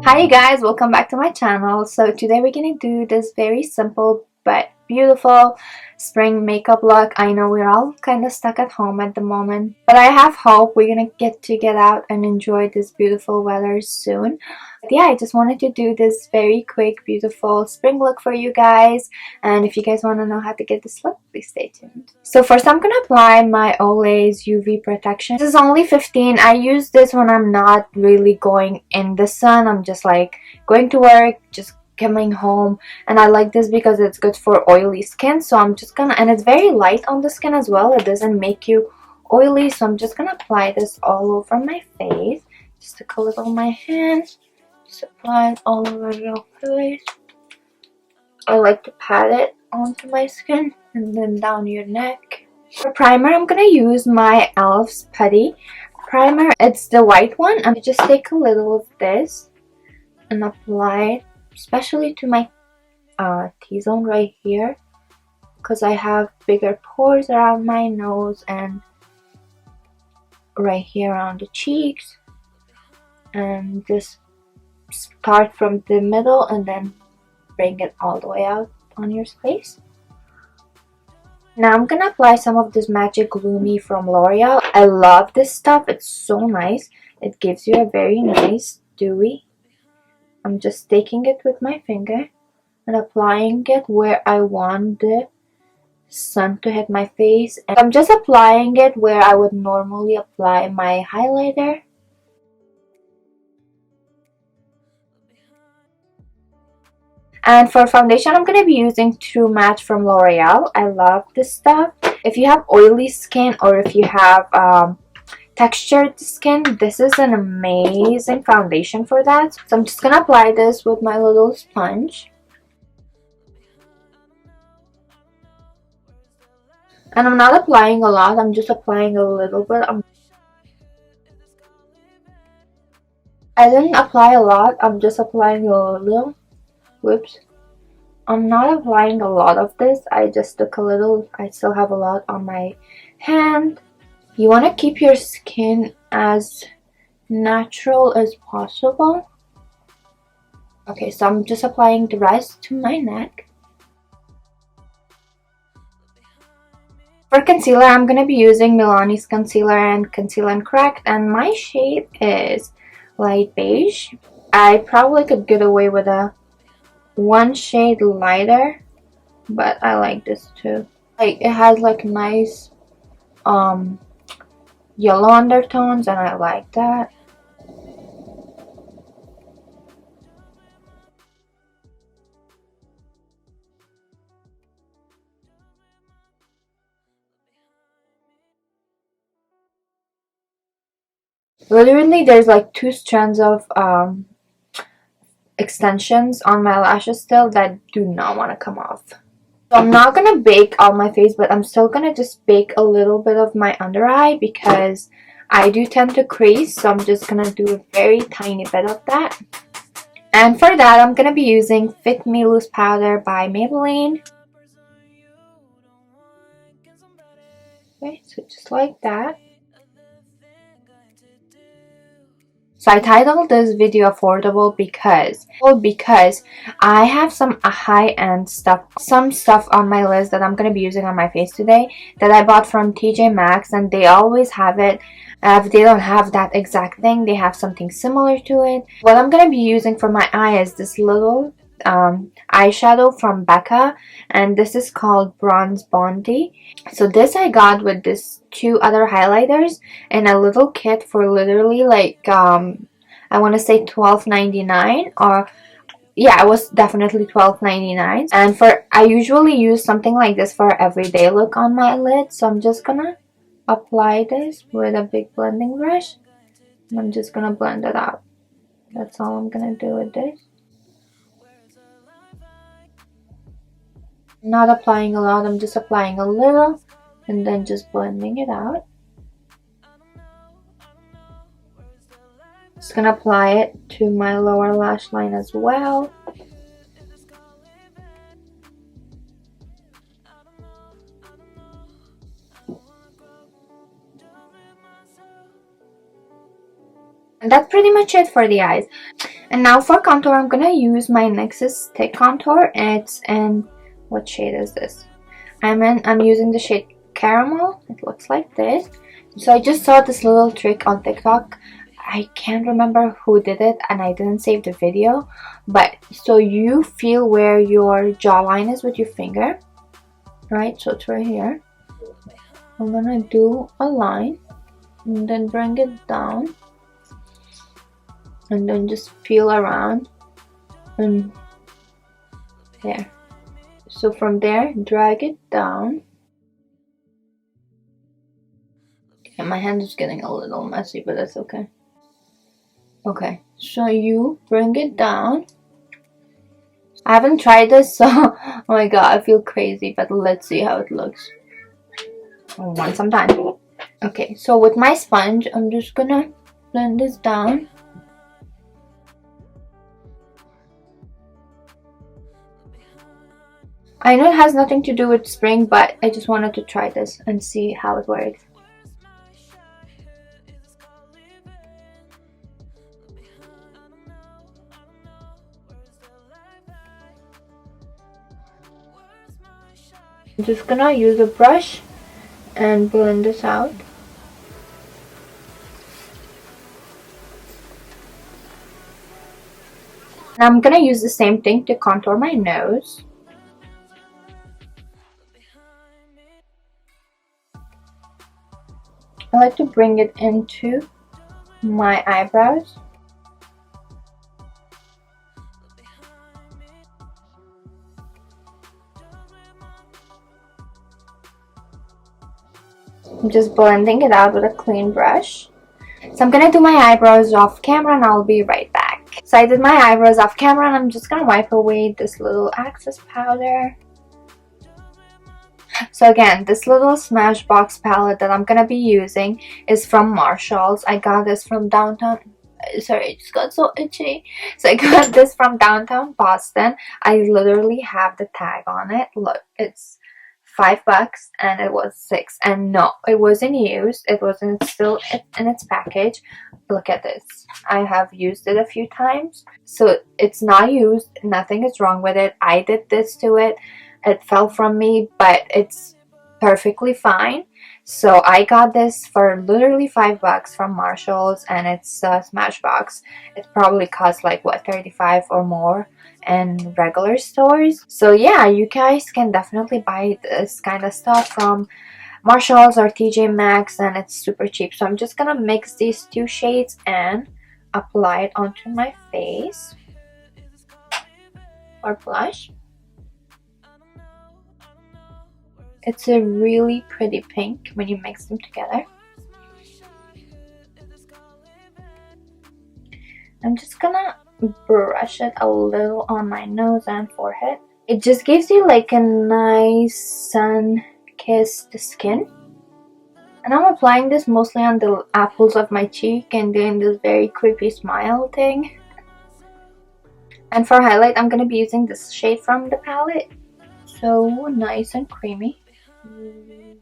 Hi you guys, welcome back to my channel. So today we're gonna do this very simple but beautiful spring makeup look. I know we're all kind of stuck at home at the moment, but I have hope we're gonna get out and enjoy this beautiful weather soon. But yeah, I just wanted to do this very quick beautiful spring look for you guys, and if you guys want to know how to get this look, please stay tuned. So first I'm gonna apply my Olay's UV protection. This is only 15. I use this when I'm not really going in the sun. I'm just like going to work, just coming home, and I like this because it's good for oily skin. So I'm just gonna, and it's very light on the skin as well, it doesn't make you oily, so I'm just gonna apply this all over my face. Just take a little on my hand, just apply it all over your face. I like to pat it onto my skin and then down your neck. For primer, I'm gonna use my e.l.f.'s Putty primer. It's the white one. I'm just take a little of this and apply it, especially to my T-zone right here, because I have bigger pores around my nose and right here around the cheeks. And just start from the middle and then bring it all the way out on your face. Now I'm gonna apply some of this Magic Lumi from L'Oreal. I love this stuff, it's so nice. It gives you a very nice dewy. I'm just taking it with my finger and applying it where I want the sun to hit my face. And I'm just applying it where I would normally apply my highlighter. And for foundation, I'm going to be using True Match from L'Oreal. I love this stuff. If you have oily skin or if you have textured skin, this is an amazing foundation for that. So I'm just going to apply this with my little sponge. And I'm not applying a lot, I'm just applying a little bit. I didn't apply a lot, I'm just applying a little. Whoops. I'm not applying a lot of this, I just took a little. I still have a lot on my hand. You want to keep your skin as natural as possible. Okay, so I'm just applying the rest to my neck. For concealer, I'm going to be using Milani's concealer and Conceal and Correct, and my shade is light beige. I probably could get away with a one shade lighter, but I like this too. Like, it has like nice yellow undertones and I like that. Literally there's like 2 strands of extensions on my lashes still that do not want to come off. So I'm not gonna bake all my face, but I'm still gonna just bake a little bit of my under eye because I do tend to crease, so I'm just gonna do a very tiny bit of that. And for that, I'm gonna be using Fit Me Loose Powder by Maybelline. Okay, so just like that. So I titled this video affordable because I have some high-end stuff, some stuff on my list that I'm going to be using on my face today that I bought from TJ Maxx, and they always have it. If they don't have that exact thing, they have something similar to it. What I'm going to be using for my eye is this little eyeshadow from Becca, and this is called Bronze Bondi. So this I got with this 2 other highlighters and a little kit for literally like I want to say $12.99, or yeah, it was definitely $12.99. And for I usually use something like this for everyday look on my lid, so I'm just gonna apply this with a big blending brush and I'm just gonna blend it out. That's all I'm gonna do with this. Not applying a lot, I'm just applying a little and then just blending it out. Just gonna apply it to my lower lash line as well. And that's pretty much it for the eyes. And now for contour, I'm gonna use my NYX Stick Contour. It's in, what shade is this? I'm using the shade Caramel. It looks like this. So I just saw this little trick on TikTok. I can't remember who did it and I didn't save the video. But so you feel where your jawline is with your finger, right? So it's right here. I'm gonna do a line and then bring it down. And then just feel around and there. So from there, drag it down. Okay, my hand is getting a little messy, but that's okay. Okay, so you bring it down. I haven't tried this, so oh my god, I feel crazy, but let's see how it looks. I want some time. Okay, so with my sponge, I'm just gonna blend this down. I know it has nothing to do with spring, but I just wanted to try this and see how it works. I'm just gonna use a brush and blend this out. And I'm gonna use the same thing to contour my nose. I like to bring it into my eyebrows. I'm just blending it out with a clean brush. So I'm gonna do my eyebrows off camera and I'll be right back. So I did my eyebrows off camera and I'm just gonna wipe away this little excess powder. So again, this little Smashbox palette that I'm gonna be using is from Marshalls. I got this from downtown. Sorry, it just got so itchy. So I got this from downtown Boston. I literally have the tag on it. Look, it's $5 and it was $6. And no, it wasn't used. It wasn't still in its package. Look at this. I have used it a few times. So it's not used. Nothing is wrong with it. I did this to it. It fell from me, but it's perfectly fine. So I got this for literally $5 from Marshalls, and it's a Smashbox. It probably costs like what, 35 or more in regular stores. So yeah, you guys can definitely buy this kind of stuff from Marshalls or TJ Maxx, and it's super cheap. So I'm just gonna mix these two shades and apply it onto my face or blush. It's a really pretty pink when you mix them together. I'm just gonna brush it a little on my nose and forehead. It just gives you like a nice sun-kissed skin. And I'm applying this mostly on the apples of my cheek and doing this very creepy smile thing. And for highlight, I'm gonna be using this shade from the palette. So nice and creamy. You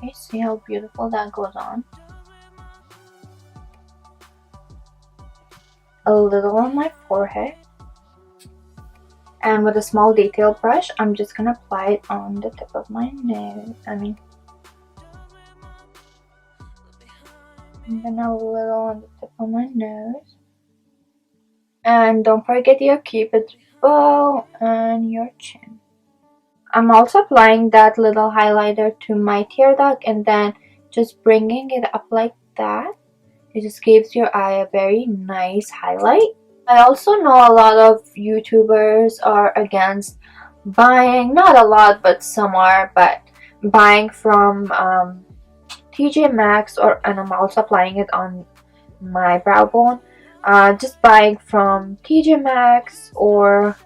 guys see how beautiful that goes on? A little on my forehead. And with a small detail brush, I'm just gonna apply it on the tip of my nose. And then a little on the tip of my nose. And don't forget your cupid's bow and your chin. I'm also applying that little highlighter to my tear duct and then just bringing it up like that. It just gives your eye a very nice highlight. I also know a lot of YouTubers are against buying, not a lot, but some are, but buying from TJ Maxx, and I'm also applying it on my brow bone. Just buying from TJ Maxx or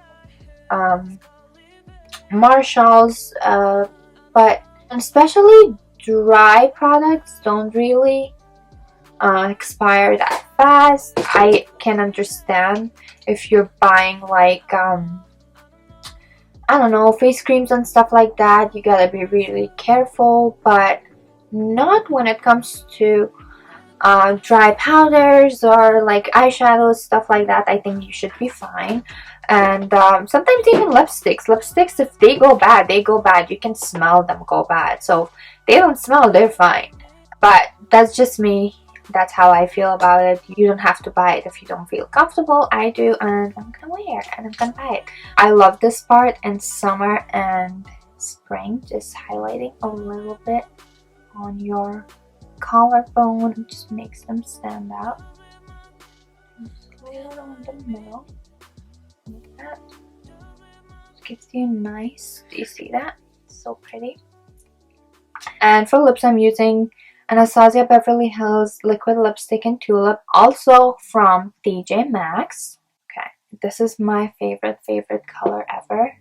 Marshalls, but especially dry products don't really expire that fast. I can understand if you're buying like I don't know, face creams and stuff like that, you gotta be really careful, but not when it comes to dry powders or like eyeshadows, stuff like that, I think you should be fine. And sometimes even lipsticks, if they go bad, they go bad. You can smell them go bad. So if they don't smell, they're fine. But that's just me. That's how I feel about it. You don't have to buy it if you don't feel comfortable. I do, and I'm gonna wear it and I'm gonna buy it. I love this part in summer and spring, just highlighting a little bit on your collarbone. It just makes them stand out. Just lay it on the middle like that. It gives you nice. Do you see that? It's so pretty. And for lips, I'm using Anastasia Beverly Hills liquid lipstick in Tulip, also from TJ Maxx. Okay, this is my favorite color ever.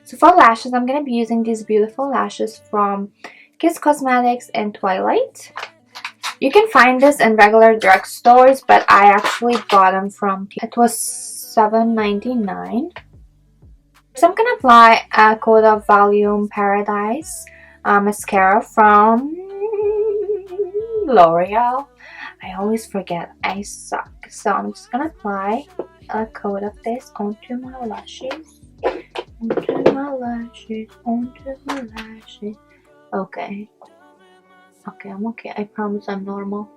So for lashes, I'm going to be using these beautiful lashes from Kiss Cosmetics and Twilight. You can find this in regular drugstores, but I actually bought them from, it was $7.99. So I'm going to apply a coat of Volume Paradise mascara from L'Oreal. I always forget, I suck. So I'm just going to apply a coat of this onto my lashes. Onto my lashes, onto my lashes. Okay. Okay, I'm okay. I promise I'm normal.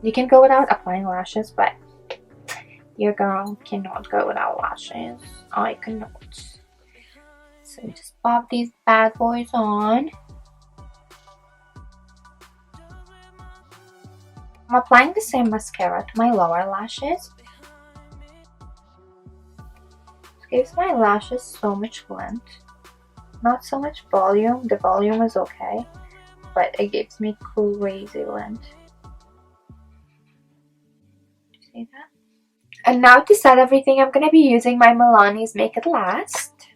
You can go without applying lashes, but your girl cannot go without lashes. I cannot. So just pop these bad boys on. I'm applying the same mascara to my lower lashes. It gives my lashes so much length. Not so much volume. The volume is okay, but it gives me crazy length. See that? And now to set everything, I'm going to be using my Milani's Make It Last.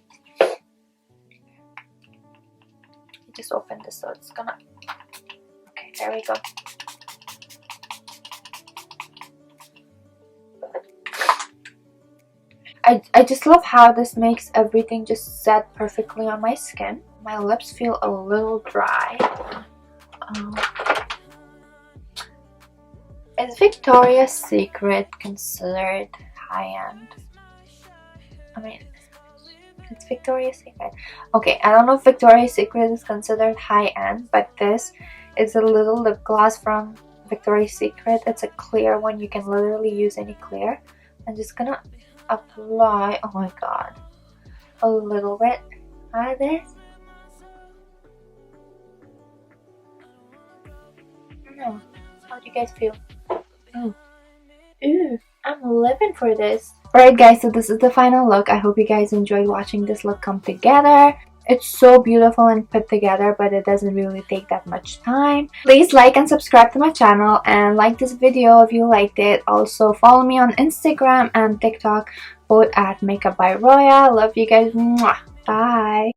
Just open this so it's gonna... Okay, there we go. I just love how this makes everything just set perfectly on my skin. My lips feel a little dry. Is Victoria's Secret considered high-end? I mean, it's Victoria's Secret. Okay, I don't know if Victoria's Secret is considered high-end, but this is a little lip gloss from Victoria's Secret. It's a clear one. You can literally use any clear. I'm just gonna apply, oh my god, a little bit of this. I don't know. How do you guys feel? Oh. Ooh, I'm living for this. Alright guys, so this is the final look. I hope you guys enjoyed watching this look come together. It's so beautiful and put together, but it doesn't really take that much time. Please like and subscribe to my channel and like this video if you liked it. Also follow me on Instagram and TikTok, both at Makeupbyroya. Love you guys. Mwah. Bye.